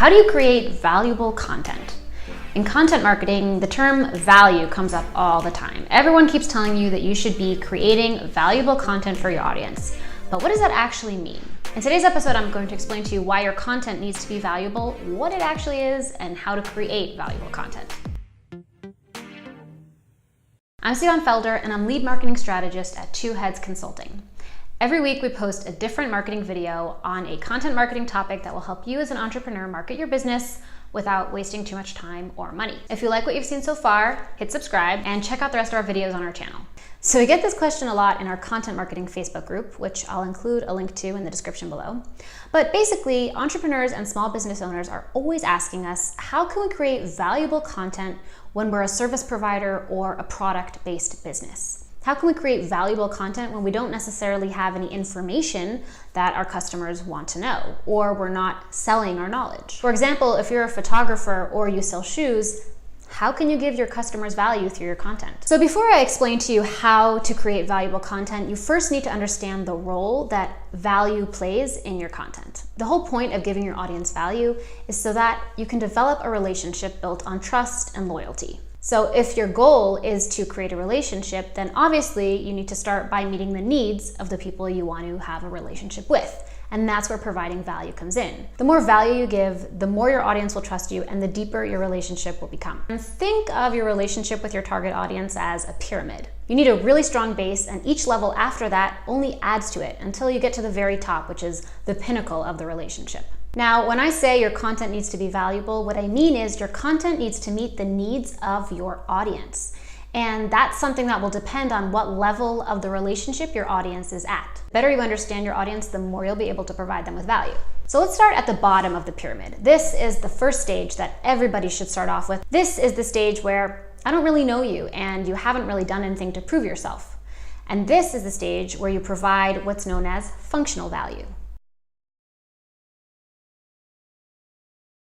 How do you create valuable content? In content marketing, the term value comes up all the time. Everyone keeps telling you that you should be creating valuable content for your audience. But what does that actually mean? In today's episode, I'm going to explain to you why your content needs to be valuable, what it actually is, and how to create valuable content. I'm Sivan Felder, and I'm lead marketing strategist at Two Heads Consulting. Every week, we post a different marketing video on a content marketing topic that will help you as an entrepreneur market your business without wasting too much time or money. If you like what you've seen so far, hit subscribe and check out the rest of our videos on our channel. So we get this question a lot in our content marketing Facebook group, which I'll include a link to in the description below. But basically, entrepreneurs and small business owners are always asking us, how can we create valuable content when we're a service provider or a product-based business? How can we create valuable content when we don't necessarily have any information that our customers want to know, or we're not selling our knowledge? For example, if you're a photographer or you sell shoes, how can you give your customers value through your content? So before I explain to you how to create valuable content, you first need to understand the role that value plays in your content. The whole point of giving your audience value is so that you can develop a relationship built on trust and loyalty. So if your goal is to create a relationship, then obviously you need to start by meeting the needs of the people you want to have a relationship with. And that's where providing value comes in. The more value you give, the more your audience will trust you and the deeper your relationship will become. And think of your relationship with your target audience as a pyramid. You need a really strong base, and each level after that only adds to it until you get to the very top, which is the pinnacle of the relationship. Now, when I say your content needs to be valuable, what I mean is your content needs to meet the needs of your audience. And that's something that will depend on what level of the relationship your audience is at. The better you understand your audience, the more you'll be able to provide them with value. So let's start at the bottom of the pyramid. This is the first stage that everybody should start off with. This is the stage where I don't really know you and you haven't really done anything to prove yourself. And this is the stage where you provide what's known as functional value.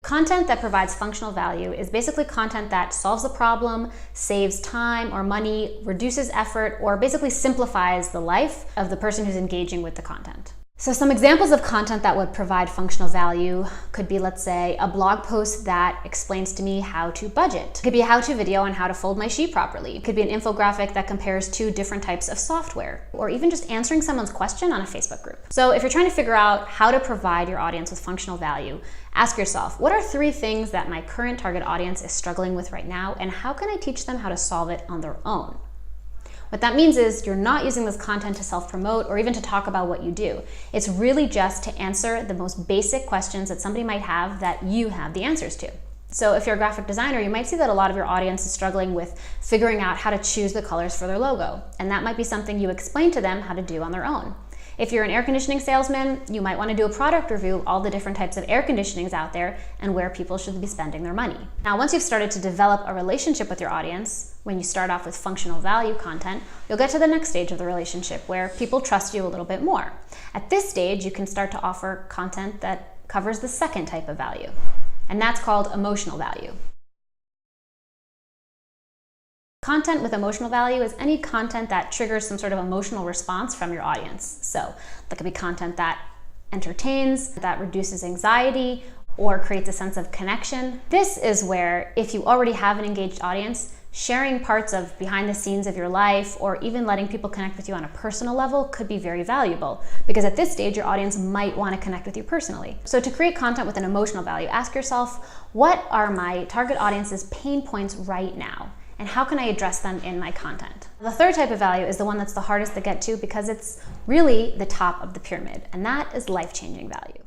Content that provides functional value is basically content that solves a problem, saves time or money, reduces effort, or basically simplifies the life of the person who's engaging with the content. So some examples of content that would provide functional value could be, let's say, a blog post that explains to me how to budget. It could be a how-to video on how to fold my sheet properly. It could be an infographic that compares two different types of software, or even just answering someone's question on a Facebook group. So if you're trying to figure out how to provide your audience with functional value, ask yourself, what are 3 things that my current target audience is struggling with right now, and how can I teach them how to solve it on their own? What that means is you're not using this content to self-promote or even to talk about what you do. It's really just to answer the most basic questions that somebody might have that you have the answers to. So if you're a graphic designer, you might see that a lot of your audience is struggling with figuring out how to choose the colors for their logo. And that might be something you explain to them how to do on their own. If you're an air conditioning salesman, you might want to do a product review of all the different types of air conditionings out there and where people should be spending their money. Now, once you've started to develop a relationship with your audience, when you start off with functional value content, you'll get to the next stage of the relationship where people trust you a little bit more. At this stage, you can start to offer content that covers the second type of value, and that's called emotional value. Content with emotional value is any content that triggers some sort of emotional response from your audience. So that could be content that entertains, that reduces anxiety, or creates a sense of connection. This is where, if you already have an engaged audience, sharing parts of behind the scenes of your life or even letting people connect with you on a personal level could be very valuable, because at this stage your audience might want to connect with you personally. So to create content with an emotional value, ask yourself, what are my target audience's pain points right now? And how can I address them in my content? The third type of value is the one that's the hardest to get to because it's really the top of the pyramid, and that is life-changing value.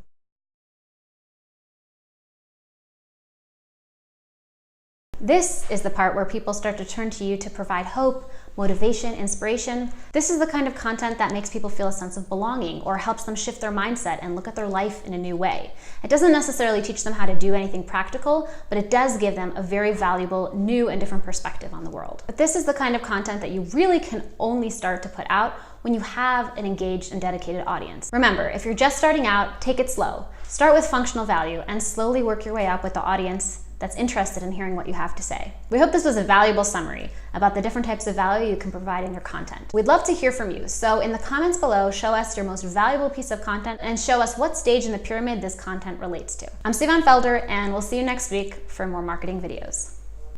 This is the part where people start to turn to you to provide hope, motivation, inspiration. This is the kind of content that makes people feel a sense of belonging or helps them shift their mindset and look at their life in a new way. It doesn't necessarily teach them how to do anything practical, but it does give them a very valuable, new and different perspective on the world. But this is the kind of content that you really can only start to put out when you have an engaged and dedicated audience. Remember, if you're just starting out, take it slow. Start with functional value and slowly work your way up with the audience that's interested in hearing what you have to say. We hope this was a valuable summary about the different types of value you can provide in your content. We'd love to hear from you, so in the comments below, show us your most valuable piece of content and show us what stage in the pyramid this content relates to. I'm Sivan Felder, and we'll see you next week for more marketing videos.